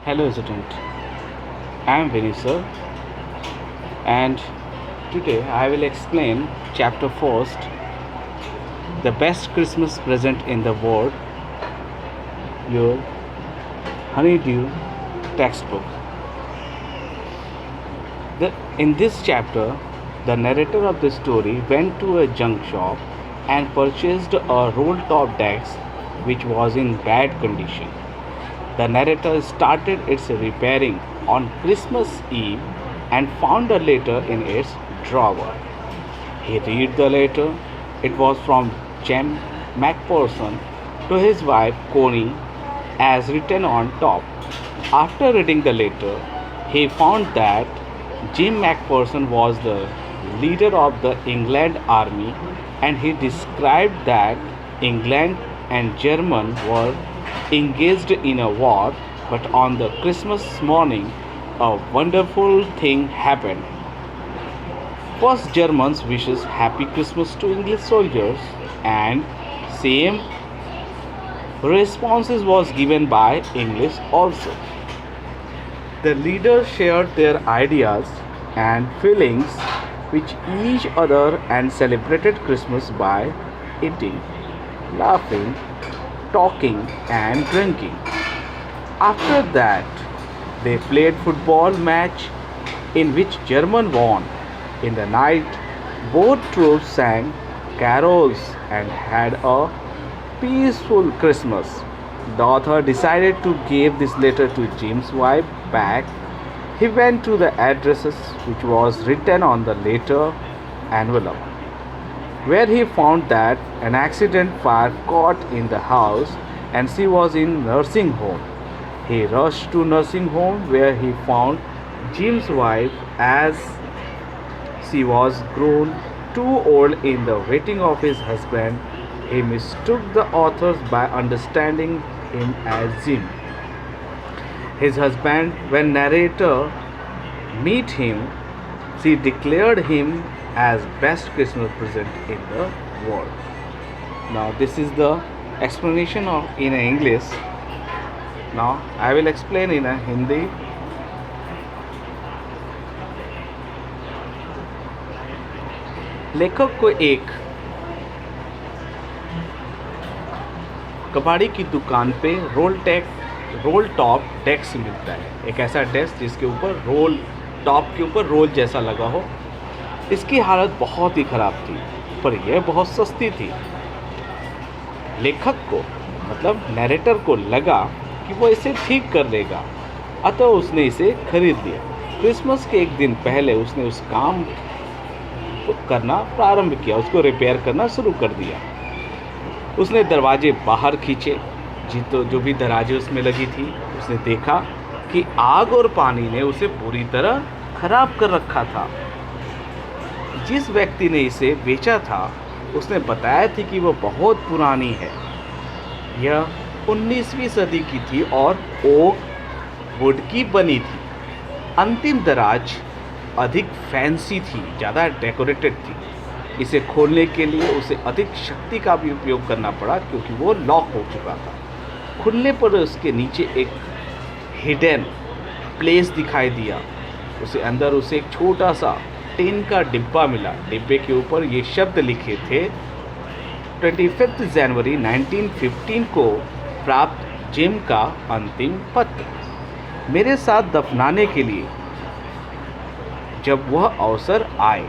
Hello, student. I am Vinny sir, and today I will explain chapter first, the best Christmas present in the world, your honeydew textbook. In this chapter, the narrator of the story went to a junk shop and purchased a roll-top desk which was in bad condition. The narrator started its repairing on Christmas Eve and found a letter in its drawer. He read the letter. It was from Jim MacPherson to his wife Connie, as written on top. After reading the letter, he found that Jim MacPherson was the leader of the England army, and he described that England and Germany were engaged in a war, but on the Christmas morning a wonderful thing happened. First, Germans wishes Happy Christmas to English soldiers, and same responses was given by English also. The leaders shared their ideas and feelings with each other and celebrated Christmas by eating, laughing, talking and drinking. After that, they played football match in which German won. In the night, both troops sang carols and had a peaceful Christmas. The author decided to give this letter to Jim's wife back. He went to the addresses which was written on the letter envelope, where he found that an accident fire caught in the house and she was in nursing home. He rushed to nursing home where he found Jim's wife, as she was grown too old in the waiting of his husband. He mistook the authors by understanding him as Jim, his husband. When narrator meet him, she declared him as best Christmas present in the world. Now this is the explanation of in English. Now I will explain in a Hindi. लेखक को एक कबाड़ी की दुकान पे role top desk मिलता है। एक ऐसा डेस्क जिसके ऊपर रोल टॉप के ऊपर रोल जैसा लगा हो। इसकी हालत बहुत ही ख़राब थी, पर यह बहुत सस्ती थी। लेखक को मतलब नैरेटर को लगा कि वो इसे ठीक कर लेगा, अतः उसने इसे खरीद लिया। क्रिसमस के एक दिन पहले उसने उस काम करना प्रारंभ किया, उसको रिपेयर करना शुरू कर दिया। उसने दरवाजे बाहर खींचे, जो भी दराजें उसमें लगी थी। उसने देखा कि आग और पानी ने उसे पूरी तरह खराब कर रखा था। जिस व्यक्ति ने इसे बेचा था उसने बताया थी कि वह बहुत पुरानी है। यह 19वीं सदी की थी और ओक वुड की बनी थी। अंतिम दराज अधिक फैंसी थी, ज़्यादा डेकोरेटेड थी। इसे खोलने के लिए उसे अधिक शक्ति का भी उपयोग करना पड़ा, क्योंकि वो लॉक हो चुका था। खुलने पर उसके नीचे एक हिडन प्लेस दिखाई दिया। उसे एक छोटा सा टिन का डिब्बा मिला। डिब्बे के ऊपर ये शब्द लिखे थे, 25 जनवरी 1915 को प्राप्त जिम का अंतिम पत्र, मेरे साथ दफनाने के लिए जब वह अवसर आए।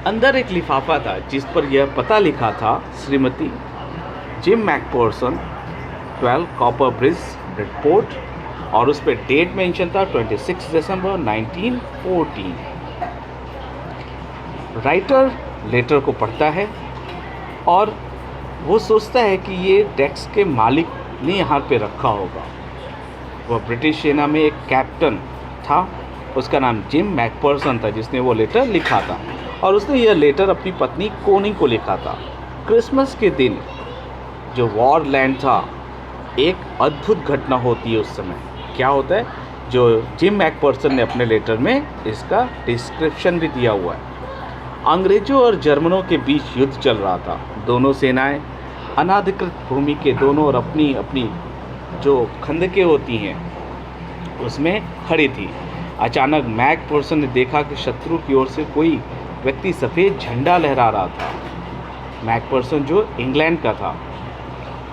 अंदर एक लिफाफा था जिस पर यह पता लिखा था, Shrimati gym Macpherson, 12 copper bridge, Bridport, और उस पर डेट मेंशन था 26 दिसंबर 1914। राइटर लेटर को पढ़ता है और वो सोचता है कि ये डेस्क के मालिक ने यहाँ पे रखा होगा। वह ब्रिटिश सेना में एक कैप्टन था, उसका नाम जिम मैकफर्सन था, जिसने वो लेटर लिखा था। और उसने यह लेटर अपनी पत्नी कोनी को लिखा था। क्रिसमस के दिन जो वॉर लैंड था, एक अद्भुत घटना होती है उस समय। क्या होता है, जो जिम मैकफर्सन ने अपने लेटर में इसका डिस्क्रिप्शन भी दिया हुआ है। अंग्रेज़ों और जर्मनों के बीच युद्ध चल रहा था। दोनों सेनाएं अनाधिकृत भूमि के दोनों और अपनी अपनी जो खंदकें होती हैं उसमें खड़ी थी। अचानक मैकफर्सन ने देखा कि शत्रु की ओर से कोई व्यक्ति सफ़ेद झंडा लहरा रहा था। मैकफर्सन जो इंग्लैंड का था,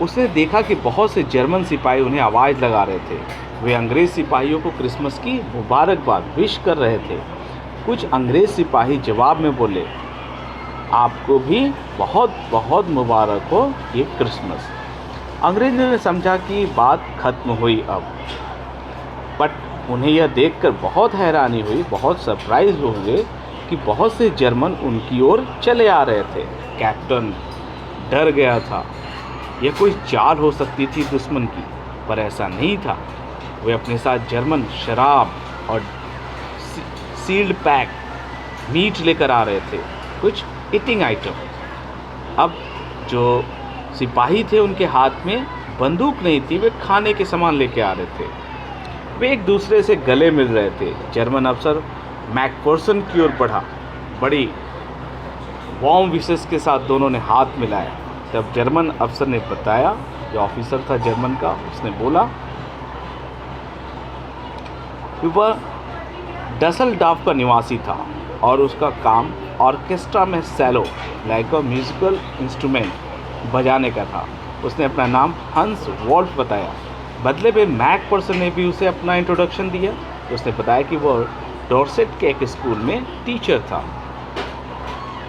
उसने देखा कि बहुत से जर्मन सिपाही उन्हें आवाज़ लगा रहे थे। वे अंग्रेज़ सिपाहियों को क्रिसमस की मुबारकबाद विश कर रहे थे। कुछ अंग्रेज़ सिपाही जवाब में बोले, आपको भी बहुत बहुत मुबारक हो ये क्रिसमस। अंग्रेज़ों ने समझा कि बात खत्म हुई अब, बट उन्हें यह देखकर बहुत हैरानी हुई, बहुत सरप्राइज हो गए कि बहुत से जर्मन उनकी ओर चले आ रहे थे। कैप्टन डर गया था। यह कोई चाल हो सकती थी दुश्मन की, पर ऐसा नहीं था। वे अपने साथ जर्मन शराब और सील्ड पैक मीट लेकर आ रहे थे, कुछ ईटिंग आइटम। अब जो सिपाही थे उनके हाथ में बंदूक नहीं थी, वे खाने के सामान लेके आ रहे थे। वे एक दूसरे से गले मिल रहे थे। जर्मन अफसर मैकफर्सन की ओर बढ़ा, बड़ी वार्म विशेस के साथ दोनों ने हाथ मिलाया। तब जर्मन अफसर ने बताया, जो ऑफिसर था जर्मन का, उसने बोला, वह डसलडॉर्फ का निवासी था और उसका काम ऑर्केस्ट्रा में सेलो लाइक अ म्यूजिकल इंस्ट्रूमेंट बजाने का था। उसने अपना नाम हंस वोल्फ बताया। बदले में मैकफर्सन ने भी उसे अपना इंट्रोडक्शन दिया। उसने बताया कि वह डॉर्सेट के एक स्कूल में टीचर था।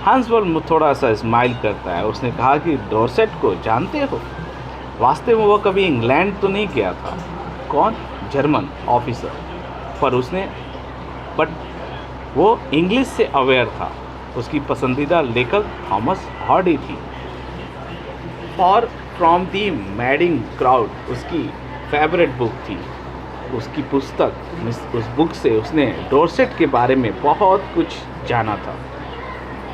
हंस वोल्फ थोड़ा सा स्माइल करता है। उसने कहा कि डॉर्सेट को जानते हो? वास्तव में वह कभी इंग्लैंड तो नहीं गया था। कौन? German officer. बट वो इंग्लिश से अवेयर था। उसकी पसंदीदा लेखक थॉमस हार्डी थी। For from the madding crowd उसकी फेवरेट बुक थी। उसकी पुस्तक, उस बुक से उसने डॉर्सेट के बारे में बहुत कुछ जाना था।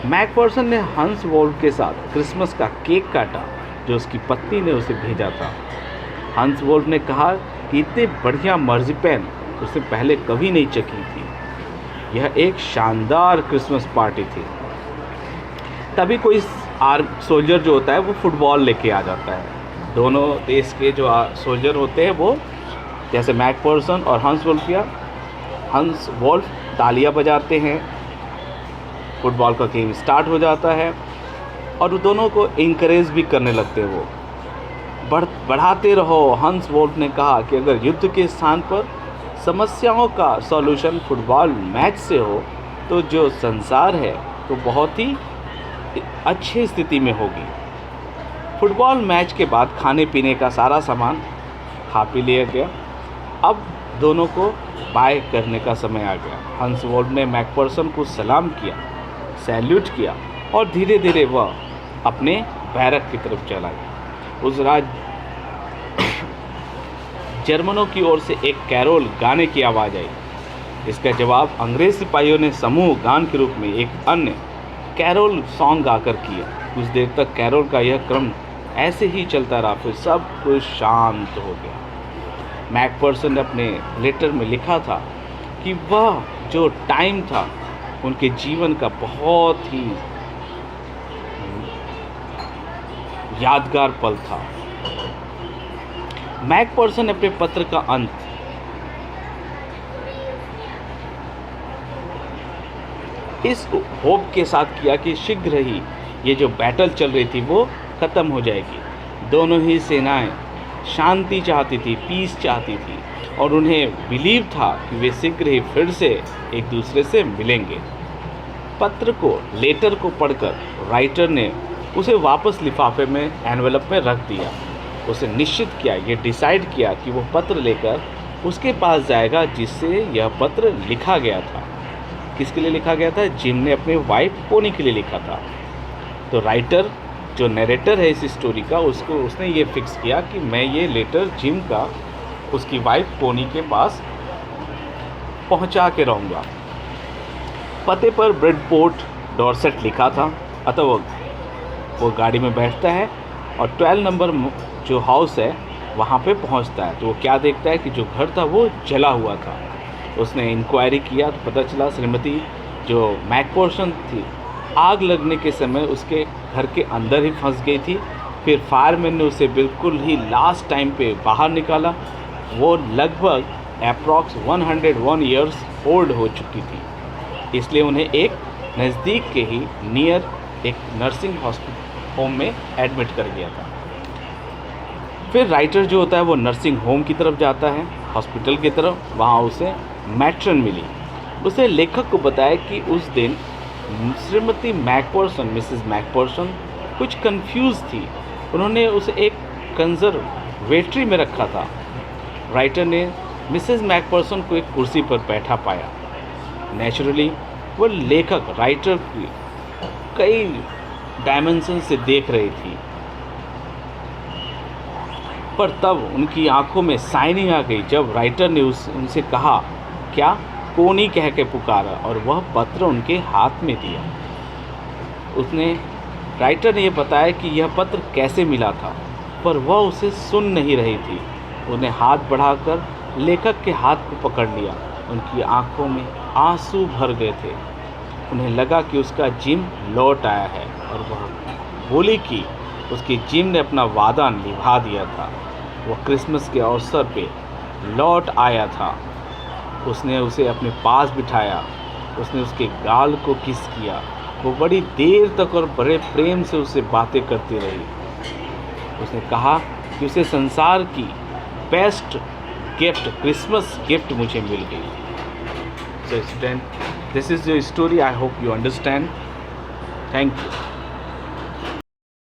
मैकफर्सन ने हंस वोल्फ के साथ क्रिसमस का केक काटा जो उसकी पत्नी ने उसे भेजा था। हंस वोल्फ ने कहा कि इतने बढ़िया मर्जिपैन उसने पहले कभी नहीं चखी थी। यह एक शानदार क्रिसमस पार्टी थी। तभी कोई सोल्जर जो होता है वो फुटबॉल लेके आ जाता है। दोनों देश के जो सोल्जर होते हैं वो, जैसे मैकफर्सन और हंस वोल्फ तालियां बजाते हैं। फुटबॉल का गेम स्टार्ट हो जाता है और वो दोनों को इंकरेज भी करने लगते हैं। वो बढ़ाते रहो। हंस वोल्फ ने कहा कि अगर युद्ध के स्थान पर समस्याओं का सॉल्यूशन फुटबॉल मैच से हो तो जो संसार है तो बहुत ही अच्छी स्थिति में होगी। फुटबॉल मैच के बाद खाने पीने का सारा सामान खा पी लिया गया। अब दोनों को बाय करने का समय आ गया। हंस वोल्फ ने मैकफर्सन को सलाम किया, सैल्यूट किया और धीरे धीरे वह अपने बैरक की तरफ चला गया। उस रात जर्मनों की ओर से एक कैरोल गाने की आवाज़ आई। इसका जवाब अंग्रेज सिपाहियों ने समूह गान के रूप में एक अन्य कैरोल सॉन्ग गाकर किया। कुछ देर तक कैरोल का यह क्रम ऐसे ही चलता रहा, फिर सब कुछ शांत हो गया। मैकफर्सन ने अपने लेटर में लिखा था कि वह जो टाइम था उनके जीवन का बहुत ही यादगार पल था। मैकफर्सन ने अपने पत्र का अंत इस होप के साथ किया कि शीघ्र ही ये जो बैटल चल रही थी वो ख़त्म हो जाएगी। दोनों ही सेनाएं शांति चाहती थी, पीस चाहती थी और उन्हें बिलीव था कि वे शीघ्र ही फिर से एक दूसरे से मिलेंगे। लेटर को पढ़कर राइटर ने उसे वापस लिफाफे में एनवेलप में रख दिया। उसे निश्चित किया, ये डिसाइड किया कि वो पत्र लेकर उसके पास जाएगा जिससे यह पत्र लिखा गया था। किसके लिए लिखा गया था? जिम ने अपने वाइफ पोनी के लिए लिखा था। तो राइटर जो नरेटर है इस स्टोरी का, उसने ये फिक्स किया कि मैं ये लेटर जिम का उसकी वाइफ पोनी के पास पहुंचा के रहूँगा। पते पर ब्रेडपोर्ट डॉर्सेट लिखा था। अतः वो गाड़ी में बैठता है और 12 नंबर जो हाउस है वहाँ पे पहुँचता है। तो वो क्या देखता है कि जो घर था वो जला हुआ था। उसने इंक्वायरी किया तो पता चला श्रीमती जो मैकफर्सन थी आग लगने के समय उसके घर के अंदर ही फंस गई थी। फिर फायरमैन ने उसे बिल्कुल ही लास्ट टाइम पे बाहर निकाला। वो लगभग अप्रॉक्स 101 ईयर्स ओल्ड हो चुकी थी, इसलिए उन्हें एक नज़दीक के ही नियर एक नर्सिंग होम में एडमिट कर गया था। फिर राइटर जो होता है वो नर्सिंग होम की तरफ जाता है, हॉस्पिटल की तरफ। वहाँ उसे मैट्रन मिली। उसे लेखक को बताया कि उस दिन श्रीमती मैकपर्सन, मिसेस मैकपर्सन कुछ कंफ्यूज थी। उन्होंने उसे एक कंजर्वेटरी में रखा था। राइटर ने मिसेस मैकपर्सन को एक कुर्सी पर बैठा पाया। नेचुरली वो लेखक राइटर की कई डायमेंशन से देख रही थी, पर तब उनकी आंखों में शाइनिंग आ गई जब राइटर ने उनसे कहा, क्या कोनी कह के पुकारा, और वह पत्र उनके हाथ में दिया। राइटर ने यह बताया कि यह पत्र कैसे मिला था, पर वह उसे सुन नहीं रही थी। उन्हें हाथ बढ़ाकर लेखक के हाथ को पकड़ लिया। उनकी आंखों में आंसू भर गए थे। उन्हें लगा कि उसका जिम लौट आया है, और वह बोली कि उसके जिम ने अपना वादा निभा दिया था। वह क्रिसमस के अवसर पे लौट आया था। उसने उसे अपने पास बिठाया। उसने उसके गाल को किस किया। वो बड़ी देर तक और बड़े प्रेम से उससे बातें करती रही। उसने कहा कि उसे संसार की बेस्ट गिफ्ट, क्रिसमस गिफ्ट मुझे मिल गई। So student, this is your story. I hope you understand. Thank you.